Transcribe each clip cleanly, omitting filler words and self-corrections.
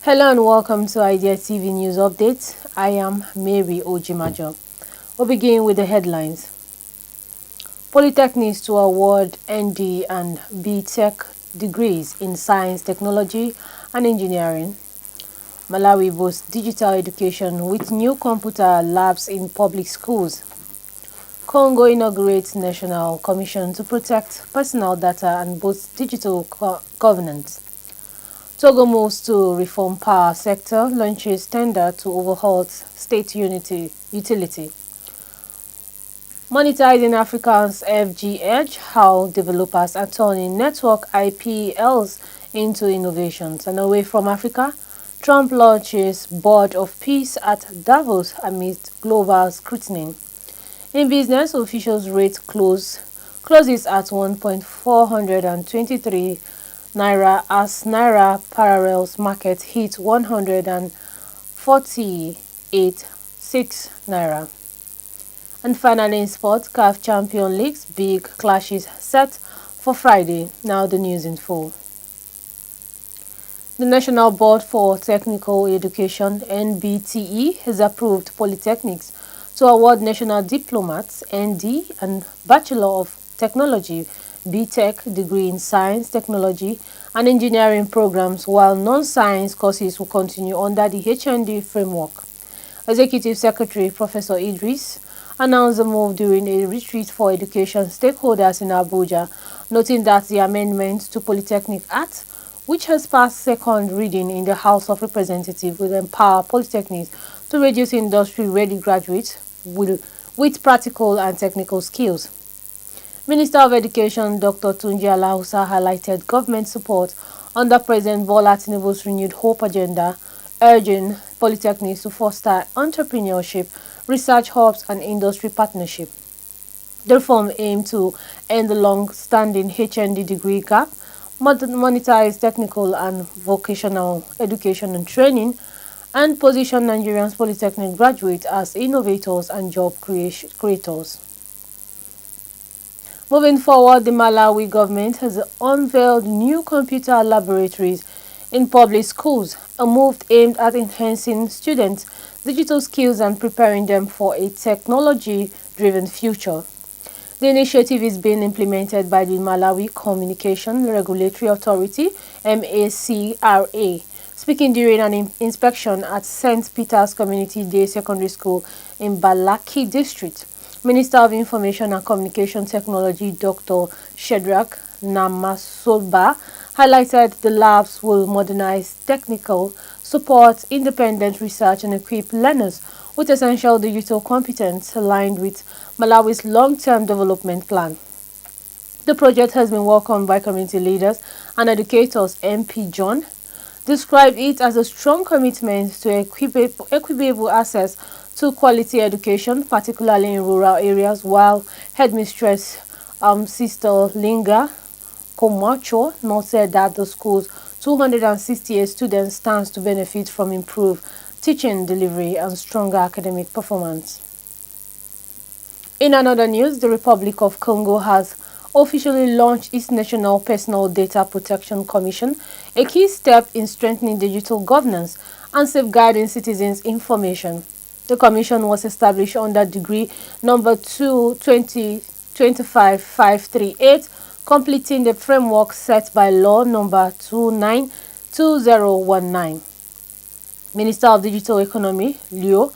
Hello and welcome to Idea TV News Update. I am Mary Ojimajo. We'll begin with the headlines. Polytechnics to award ND and B.TECH degrees in Science, Technology and Engineering. Malawi boasts digital education with new computer labs in public schools. Congo inaugurates National Commission to protect personal data and boost digital governance. Togo moves to reform power sector, launches tender to overhaul state utility. Monetizing Africa's FG Edge, how developers are turning network IPLs into innovations. And away from Africa, Trump launches Board of Peace at Davos amidst global scrutiny. In business, officials rate closes at 1.423 NAIRA as NAIRA parallels market hit 148.6 NAIRA. And finally in sport, CAF Champions League's big clashes set for Friday. Now the news in full. The National Board for Technical Education (NBTE) has approved polytechnics to award national diplomats (ND) and Bachelor of Technology B.TECH degree in Science, Technology and Engineering programs, while non-science courses will continue under the HND framework. Executive Secretary Professor Idris announced the move during a retreat for education stakeholders in Abuja, noting that the amendment to Polytechnic Act, which has passed second reading in the House of Representatives, will empower polytechnics to reduce industry-ready graduates with practical and technical skills. Minister of Education Dr. Tunji Alausa highlighted government support under President Bola Tinubu's renewed hope agenda, urging polytechnics to foster entrepreneurship, research hubs and industry partnership. The reform aimed to end the long-standing HND degree gap, monetize technical and vocational education and training, and position Nigerian polytechnic graduates as innovators and job creators. Moving forward, the Malawi government has unveiled new computer laboratories in public schools, a move aimed at enhancing students' digital skills and preparing them for a technology-driven future. The initiative is being implemented by the Malawi Communication Regulatory Authority (MACRA). Speaking during an inspection at St. Peter's Community Day Secondary School in Balaki District, Minister of Information and Communication Technology Dr. Shedrack Namasoba highlighted the labs will modernize technical support, independent research and equip learners with essential digital competence aligned with Malawi's long-term development plan. The project has been welcomed by community leaders and educators. MP John described it as a strong commitment to equitable access to quality education, particularly in rural areas, while Headmistress Sister Linga Komacho noted that the school's 268 students stands to benefit from improved teaching delivery and stronger academic performance. In another news, the Republic of Congo has officially launched its National Personal Data Protection Commission, a key step in strengthening digital governance and safeguarding citizens' information. The commission was established under Decree number 2/2025-538, completing the framework set by Law number 29/2019. Minister of Digital Economy, Leo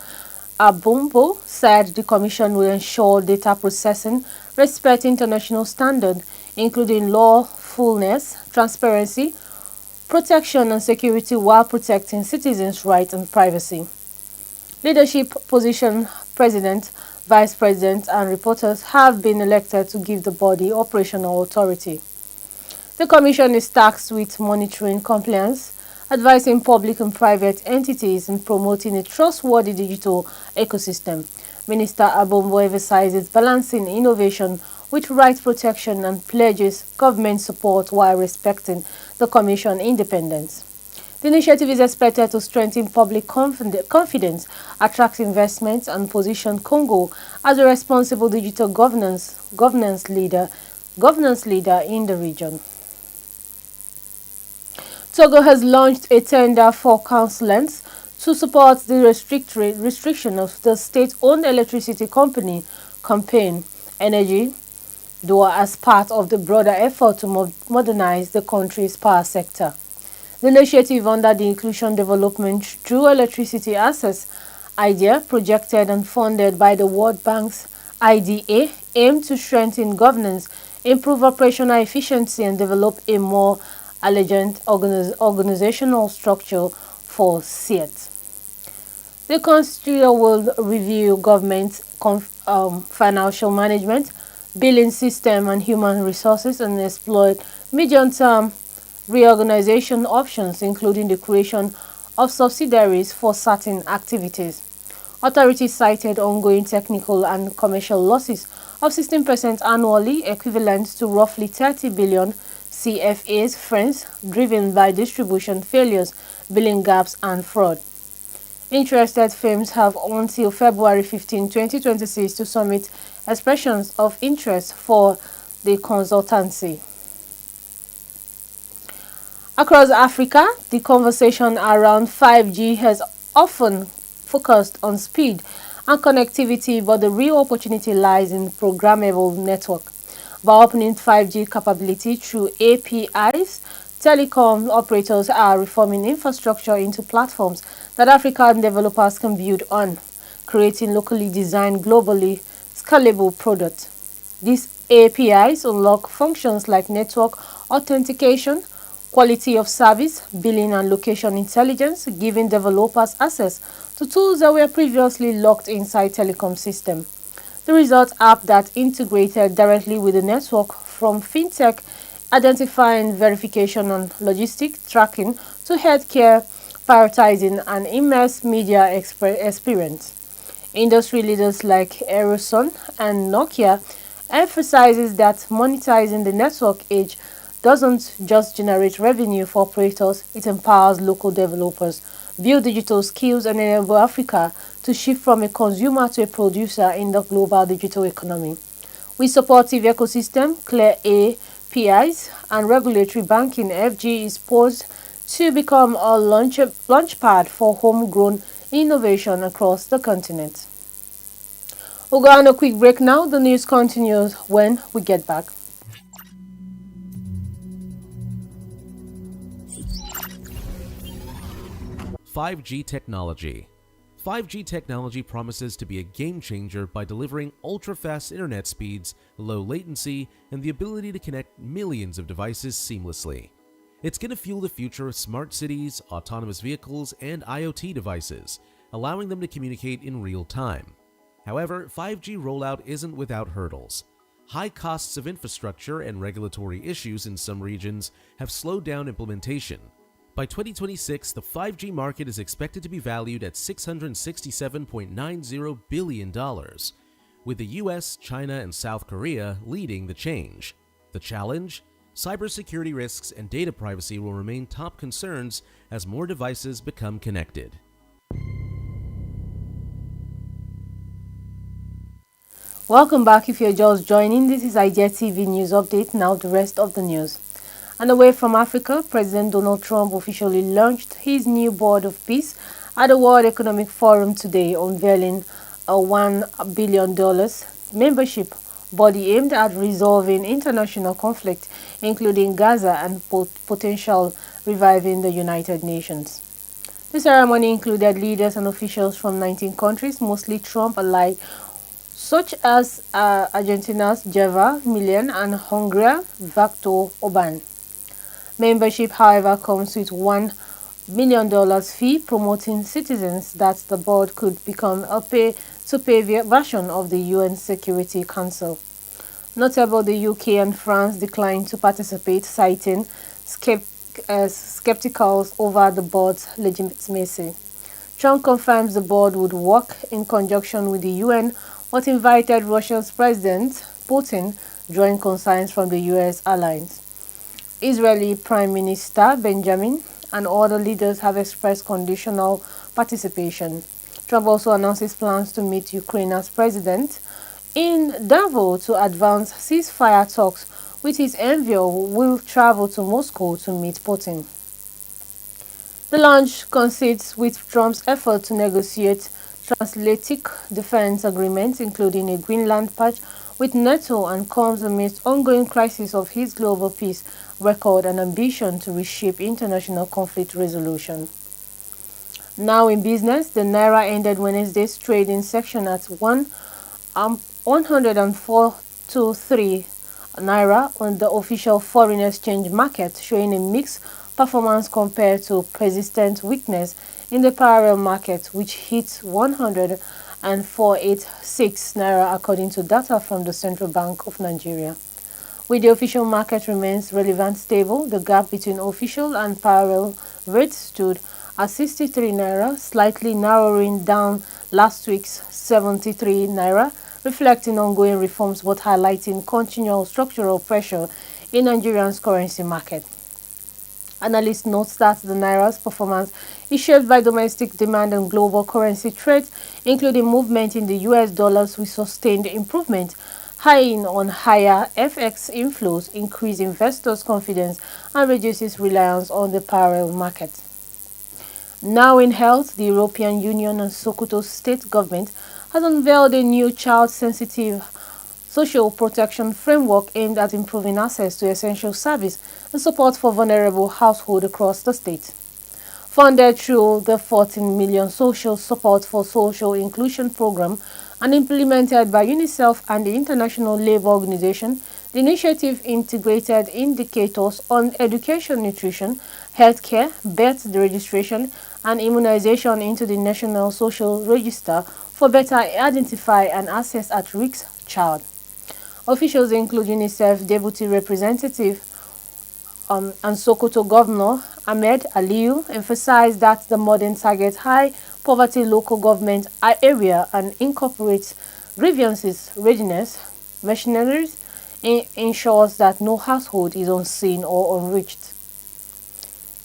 Abumbo, said the commission will ensure data processing respects international standards, including lawfulness, transparency, protection and security, while protecting citizens' rights and privacy. Leadership position, President, Vice President and reporters have been elected to give the body operational authority. The Commission is tasked with monitoring compliance, advising public and private entities and promoting a trustworthy digital ecosystem. Minister Abombo emphasizes balancing innovation with right protection and pledges government support while respecting the Commission's independence. The initiative is expected to strengthen public confidence, attract investments, and position Congo as a responsible digital governance leader in the region. Togo has launched a tender for consulants to support the restriction of the state-owned electricity company campaign energy, though as part of the broader effort to modernize the country's power sector. The initiative under the Inclusion Development Through Electricity Access idea, projected and funded by the World Bank's IDA, aimed to strengthen governance, improve operational efficiency, and develop a more elegant organizational structure for CET. The Constitution will review government financial management, billing system, and human resources and explore medium-term reorganization options, including the creation of subsidiaries for certain activities. Authorities cited ongoing technical and commercial losses of 16% annually, equivalent to roughly 30 billion CFAs francs, driven by distribution failures, billing gaps, and fraud. Interested firms have until February 15, 2026 to submit expressions of interest for the consultancy. Across Africa, the conversation around 5G has often focused on speed and connectivity, but the real opportunity lies in programmable network. By opening 5G capability through APIs, telecom operators are reforming infrastructure into platforms that African developers can build on, creating locally designed, globally scalable products. These APIs unlock functions like network authentication, quality of service, billing, and location intelligence, giving developers access to tools that were previously locked inside telecom system. The result app that integrated directly with the network, from fintech identifying, verification, and logistic tracking to healthcare prioritizing and immersive media experience. Industry leaders like Ericsson and Nokia emphasizes that monetizing the network age doesn't just generate revenue for operators, it empowers local developers, build digital skills, and enable Africa to shift from a consumer to a producer in the global digital economy. With supportive ecosystem, clear APIs, and regulatory banking, FG is poised to become a launchpad for homegrown innovation across the continent. We'll go on a quick break now. The news continues when we get back. .5G technology. 5G technology promises to be a game changer by delivering ultra-fast internet speeds, low latency, and the ability to connect millions of devices seamlessly. It's going to fuel the future of smart cities, autonomous vehicles, and IoT devices, allowing them to communicate in real time. However, 5G rollout isn't without hurdles. High costs of infrastructure and regulatory issues in some regions have slowed down implementation. By 2026, the 5G market is expected to be valued at $667.90 billion, with the US, China, and South Korea leading the change. The challenge? Cybersecurity risks and data privacy will remain top concerns as more devices become connected. Welcome back. If you're just joining, this is Idea TV News Update. Now the rest of the news. And away from Africa, President Donald Trump officially launched his new Board of Peace at the World Economic Forum today, unveiling a $1 billion membership body aimed at resolving international conflict, including Gaza and potential reviving the United Nations. The ceremony included leaders and officials from 19 countries, mostly Trump-allied, such as Argentina's Javier Milei and Hungary's Viktor Orban. Membership, however, comes with $1 million fee, promoting citizens that the board could become a pay-to-pay version of the UN Security Council. Notable, the UK and France declined to participate, citing skepticals over the board's legitimacy. Trump confirms the board would work in conjunction with the UN, but invited Russia's President Putin, drawing concerns from the US allies. Israeli Prime Minister Benjamin and other leaders have expressed conditional participation. Trump also announced his plans to meet Ukraine's president in Davos to advance ceasefire talks, with his envoy who will travel to Moscow to meet Putin. The launch coincides with Trump's effort to negotiate transatlantic defense agreements, including a Greenland patch with NATO, and comes amidst ongoing crisis of his global peace record and ambition to reshape international conflict resolution. Now in business, the Naira ended Wednesday's trading session at 104.23 Naira on the official foreign exchange market, showing a mixed performance compared to persistent weakness in the parallel market, which hit 104.86 Naira according to data from the Central Bank of Nigeria. With the official market remains relevant stable, the gap between official and parallel rates stood at 63 Naira, slightly narrowing down last week's 73 Naira, reflecting ongoing reforms but highlighting continual structural pressure in Nigeria's currency market. Analysts note that the Naira's performance is shaped by domestic demand and global currency trade, including movement in the US dollars with sustained improvement, high on higher FX inflows, increase investors' confidence, and reduces reliance on the parallel market. Now in health, the European Union and Sokoto state government has unveiled a new child-sensitive social protection framework aimed at improving access to essential service and support for vulnerable households across the state. Funded through the 14 million Social Support for Social Inclusion program and implemented by UNICEF and the International Labour Organization, the initiative integrated indicators on education, nutrition, healthcare, birth registration, and immunization into the National Social Register for better identify and assess at-risk child. Officials include UNICEF Deputy Representative and Sokoto Governor Ahmed Aliyu emphasized that the modern target high poverty local government area and incorporates grievances readiness machineries ensures that no household is unseen or unreached.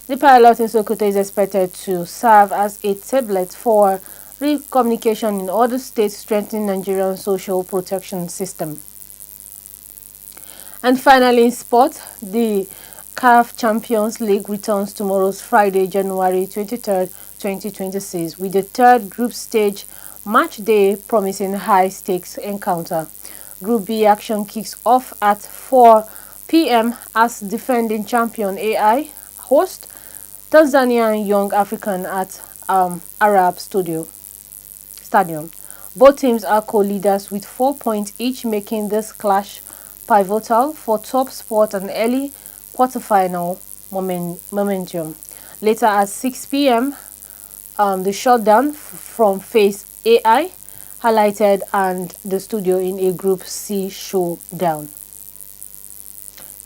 The pilot in Sokoto is expected to serve as a tablet for communication in other states, strengthening Nigeria's social protection system. And finally, in sport, the CAF Champions League returns tomorrow, Friday, January 23rd, 2026, with the third group stage match day promising high-stakes encounter. Group B action kicks off at 4 p.m. as defending champion AI host Tanzania and Young African at Arab Stadium. Both teams are co-leaders with 4 points each, making this clash pivotal for top spot and early quarterfinal momentum. Later at 6 p.m., the shutdown from Face AI highlighted and the studio in a Group C showdown.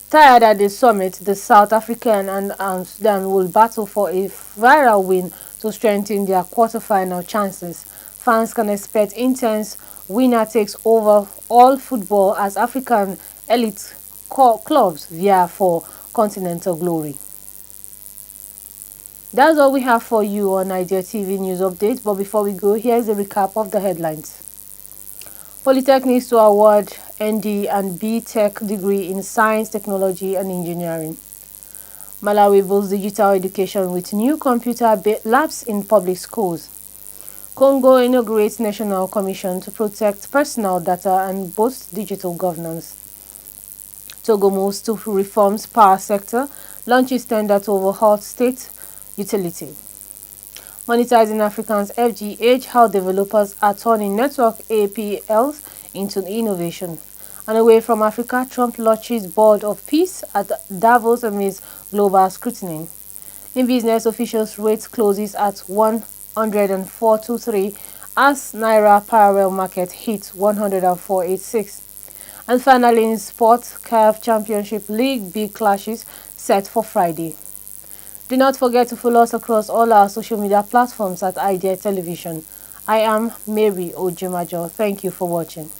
Tired at the summit, the South African and Sudan will battle for a viral win to strengthen their quarterfinal chances. Fans can expect intense winner takes over all football as African elite clubs vie for continental glory. That's all we have for you on Nigeria TV News Update. But before we go, here's a recap of the headlines. Polytechnics to award ND and B.TECH degree in Science, Technology and Engineering. Malawi boosts digital education with new computer labs in public schools. Congo inaugurates National Commission to protect personal data and boost digital governance. Togo moves to reforms power sector, launches tender to overhaul state utility. Monetizing Africans FGH, how developers are turning network APLs into innovation. And away from Africa, Trump launches Board of Peace at Davos amidst global scrutiny. In business, officials rate closes at 104.23 as Naira parallel market hits 104.86. And finally, in sport, CAF Championship League B clashes set for Friday. Do not forget to follow us across all our social media platforms at Idea Television. I am Mary Ojimajo. Thank you for watching.